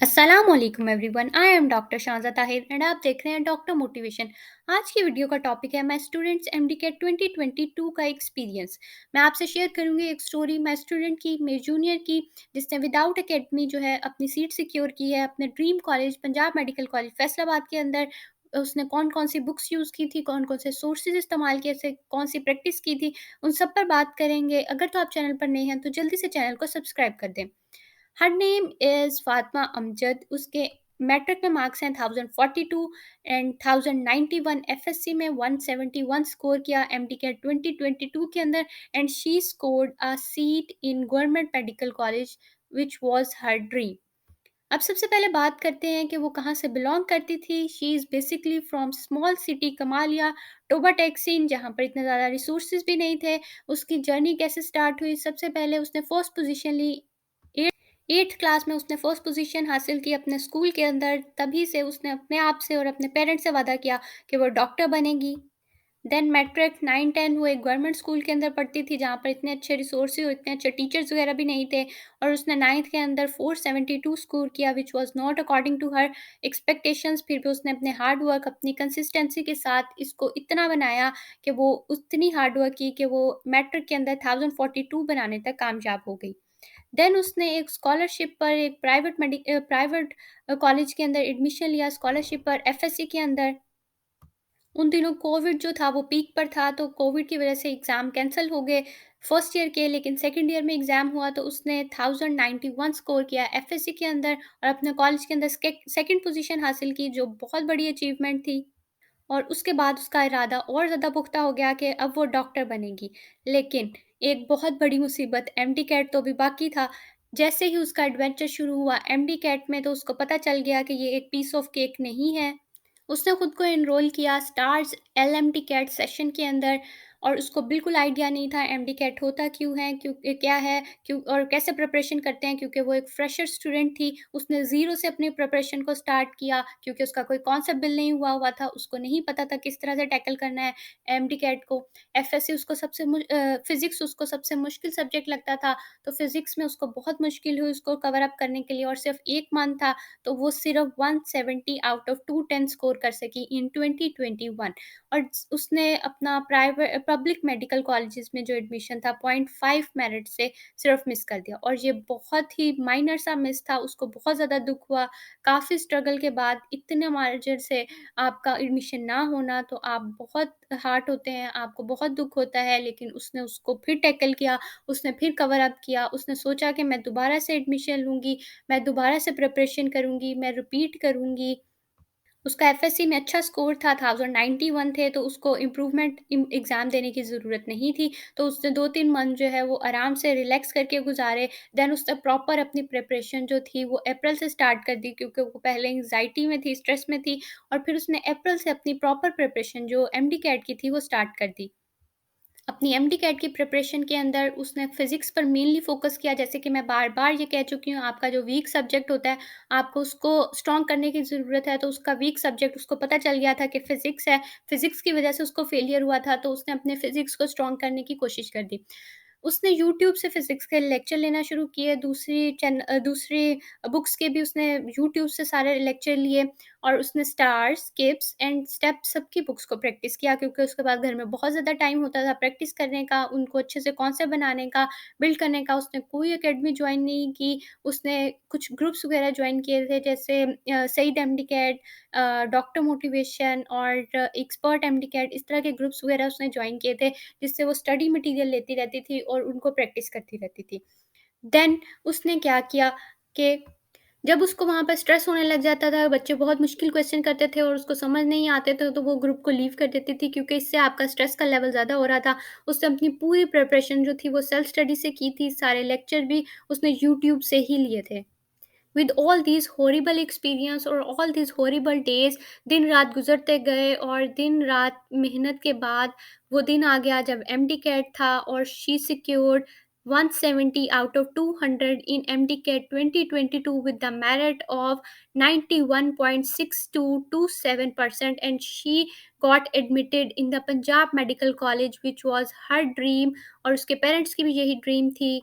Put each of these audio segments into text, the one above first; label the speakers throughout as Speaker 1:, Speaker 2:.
Speaker 1: अस्सलामुअलैकुम everyone. I am doctor Shahza Tahir and आप देख रहे हैं डॉक्टर मोटिवेशन। आज की वीडियो का टॉपिक है मैं स्टूडेंट्स एमडीकेट 2022 का एक्सपीरियंस। मैं आपसे शेयर करूंगी एक स्टोरी मैं स्टूडेंट की, मेरे जूनियर की, जिसने विदाउट एकेडमी जो है अपनी सीट सिक्योर की है अपने dream college Punjab medical college Faisalabad के अंदर। उसने कौन कौन सी बुक्स यूज़ की थी, कौन कौन से सोर्सेज इस्तेमाल किए थे, कौन सी प्रैक्टिस की थी, उन सब पर बात करेंगे। अगर तो आप चैनल पर नए हैं तो जल्दी से चैनल को सब्सक्राइब कर दें। Her name is Fatima Amjad. उसके मैट्रिक में मार्क्स हैं 1042 एंड 1091। एफएससी में 171 स्कोर किया एमडीकेट 2022 के अंदर and she scored a seat in government medical college which was her dream. अब सबसे पहले बात करते हैं कि वो कहाँ से बिलोंग करती थी। She is basically from small city Kamalia Toba Tek Singh, जहाँ पर इतने ज़्यादा रिसोर्सेज भी नहीं थे। उसकी जर्नी कैसे स्टार्ट हुई? सबसे पहले उसने फर्स्ट पोजीशन ली। 8th क्लास में उसने फर्स्ट पोजीशन हासिल की अपने स्कूल के अंदर। तभी से उसने अपने आप से और अपने पेरेंट्स से वादा किया कि वो डॉक्टर बनेगी। देन मैट्रिक 9-10 वो एक गवर्नमेंट स्कूल के अंदर पढ़ती थी, जहाँ पर इतने अच्छे रिसोर्सेज और इतने अच्छे टीचर्स वगैरह भी नहीं थे। और उसने 9th के अंदर 472 स्कोर किया which was not according to her expectations. फिर भी उसने अपने हार्ड वर्क, अपनी कंसिस्टेंसी के साथ इसको इतना बनाया कि वो उतनी हार्ड वर्क की कि वो मैट्रिक के अंदर 1042 बनाने तक कामयाब हो गई। देन उसने एक स्कॉलरशिप पर एक प्राइवेट कॉलेज के अंदर एडमिशन लिया स्कॉलरशिप पर एफएससी के अंदर। उन दिनों कोविड जो था वो पीक पर था, तो कोविड की वजह से एग्ज़ाम कैंसल हो गए फर्स्ट ईयर के, लेकिन सेकंड ईयर में एग्ज़ाम हुआ तो उसने 1091 स्कोर किया एफएससी के अंदर और अपने कॉलेज के अंदर सेकंड पोजीशन हासिल की, जो बहुत बड़ी अचीवमेंट थी। और उसके बाद उसका इरादा और ज़्यादा पुख्ता हो गया कि अब वो डॉक्टर बनेगी। लेकिन एक बहुत बड़ी मुसीबत, एमडी कैट तो अभी बाकी था। जैसे ही उसका एडवेंचर शुरू हुआ एमडी कैट में, तो उसको पता चल गया कि ये एक पीस ऑफ केक नहीं है। उसने खुद को एनरोल किया स्टार्स एलएमटी कैट सेशन के अंदर और उसको बिल्कुल आइडिया नहीं था एमडी कैट होता क्यों है, क्यों क्या है, क्यों और कैसे प्रिपरेशन करते हैं, क्योंकि वो एक फ्रेशर स्टूडेंट थी। उसने ज़ीरो से अपनी प्रिपरेशन को स्टार्ट किया क्योंकि उसका कोई कॉन्सेप्ट बिल्ड नहीं हुआ था। उसको नहीं पता था किस तरह से टैकल करना है एमडी कैट को। एफएससी उसको फिज़िक्स उसको सबसे मुश्किल सब्जेक्ट लगता था, तो फिज़िक्स में उसको बहुत मुश्किल हुई उसको कवर अप करने के लिए और सिर्फ़ 1 मंथ था, तो वो सिर्फ 170 आउट ऑफ 210 स्कोर कर सकी इन 2021। और उसने अपना प्राइवेट पब्लिक मेडिकल कॉलेजेस में जो एडमिशन था 0.5 मेरिट से सिर्फ मिस कर दिया, और ये बहुत ही माइनर सा मिस था। उसको बहुत ज़्यादा दुख हुआ। काफ़ी स्ट्रगल के बाद इतने मार्जिन से आपका एडमिशन ना होना, तो आप बहुत हार्ट होते हैं, आपको बहुत दुख होता है। लेकिन उसने उसको फिर टैकल किया, उसने फिर कवर अप किया। उसने सोचा कि मैं दोबारा से एडमिशन लूँगी, मैं दोबारा से प्रिपरेशन करूँगी, मैं रिपीट करूँगी। उसका एफएससी में अच्छा स्कोर था, 1091 थे, तो उसको इम्प्रूवमेंट एग्ज़ाम देने की ज़रूरत नहीं थी। तो उसने 2-3 मंथ जो है वो आराम से रिलैक्स करके गुज़ारे। देन उसने प्रॉपर अपनी प्रिपरेशन जो थी वो अप्रैल से स्टार्ट कर दी, क्योंकि वो पहले एंग्ज़ायटी में थी, स्ट्रेस में थी, और फिर उसने अप्रैल से अपनी प्रॉपर प्रिपरेशन जो एमडी कैट की थी वो स्टार्ट कर दी। अपनी एमडी कैट की प्रिपरेशन के अंदर उसने फिज़िक्स पर मेनली फ़ोकस किया। जैसे कि मैं बार-बार ये कह चुकी हूँ, आपका जो वीक सब्जेक्ट होता है, आपको उसको स्ट्रॉन्ग करने की ज़रूरत है। तो उसका वीक सब्जेक्ट उसको पता चल गया था कि फिज़िक्स है, फिज़िक्स की वजह से उसको फेलियर हुआ था, तो उसने अपने फिज़िक्स को स्ट्रॉन्ग करने की कोशिश कर दी। उसने यूट्यूब से फिज़िक्स के लेक्चर लेना शुरू किए, दूसरी बुक्स के भी उसने यूट्यूब से सारे लेक्चर लिए, और उसने स्टार्स, किप्स एंड स्टेप्स सबकी बुक्स को प्रैक्टिस किया, क्योंकि उसके पास घर में बहुत ज़्यादा टाइम होता था प्रैक्टिस करने का, उनको अच्छे से कॉन्सेप्ट बनाने का, बिल्ड करने का। उसने कोई अकेडमी जॉइन नहीं की, उसने कुछ ग्रुप्स वगैरह जॉइन किए थे, जैसे सईद एमडीकैट, डॉक्टर मोटिवेशन और एक्सपर्ट एमडीकैट, इस तरह के ग्रुप्स वगैरह उसने जॉइन किए थे, जिससे वो स्टडी मटीरियल लेती रहती थी और उनको प्रैक्टिस करती रहती थी। देन उसने क्या किया कि जब उसको वहाँ पर स्ट्रेस होने लग जाता था, बच्चे बहुत मुश्किल क्वेश्चन करते थे और उसको समझ नहीं आते थे, तो वो ग्रुप को लीव कर देती थी, क्योंकि इससे आपका स्ट्रेस का लेवल ज़्यादा हो रहा था। उसने अपनी पूरी प्रिपरेशन जो थी वो सेल्फ स्टडी से की थी, सारे लेक्चर भी उसने यूट्यूब से ही लिए थे। With all these horrible experience और ऑल दीज़ हॉरिबल डेज़, दिन-रात गुज़रते गए, और दिन-रात मेहनत के बाद वो दिन आ गया जब एमडी-कैट था और she secured 170 out of 200 in MD-cat 2022 with the merit of 91.6227% and she got admitted in the Punjab Medical College which was her dream, और उसके पेरेंट्स की भी यही ड्रीम थी।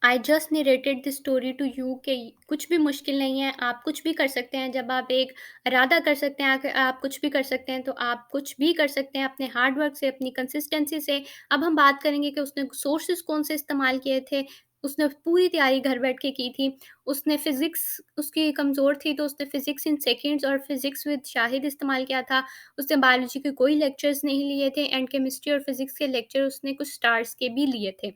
Speaker 1: I just narrated this story to you कि कुछ भी मुश्किल नहीं है, आप कुछ भी कर सकते हैं। जब आप एक इरादा कर सकते हैं, आप कुछ भी कर सकते हैं, तो आप कुछ भी कर सकते हैं अपने हार्ड वर्क से, अपनी कंसिस्टेंसी से। अब हम बात करेंगे कि उसने सोर्सेज़ कौन से इस्तेमाल किए थे। उसने पूरी तैयारी घर बैठ के की थी। उसने फ़िज़िक्स उसकी कमज़ोर थी, तो उसने फ़िज़िक्स इन सेकंड्स और फ़िज़िक्स विद शाहिद इस्तेमाल किया था। उसने बायोलॉजी के कोई लेक्चर्स नहीं लिए थे एंड केमिस्ट्री और फ़िज़िक्स के लेक्चर उसने कुछ स्टार्स के भी लिए थे।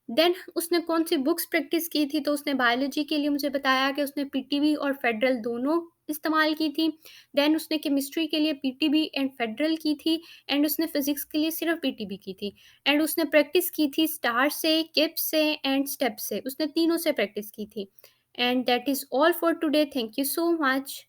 Speaker 1: देन उसने कौन-सी बुक्स प्रैक्टिस की थी, तो उसने बायोलॉजी के लिए मुझे बताया कि उसने पीटीबी और फेडरल दोनों इस्तेमाल की थी। देन उसने केमिस्ट्री के लिए पीटीबी एंड फेडरल की थी एंड उसने फिज़िक्स के लिए सिर्फ़ पीटीबी की थी। एंड उसने प्रैक्टिस की थी स्टार से, किप्स से एंड स्टेप से। उसने तीनों से प्रैक्टिस की थी। And that is all for today. Thank you so much.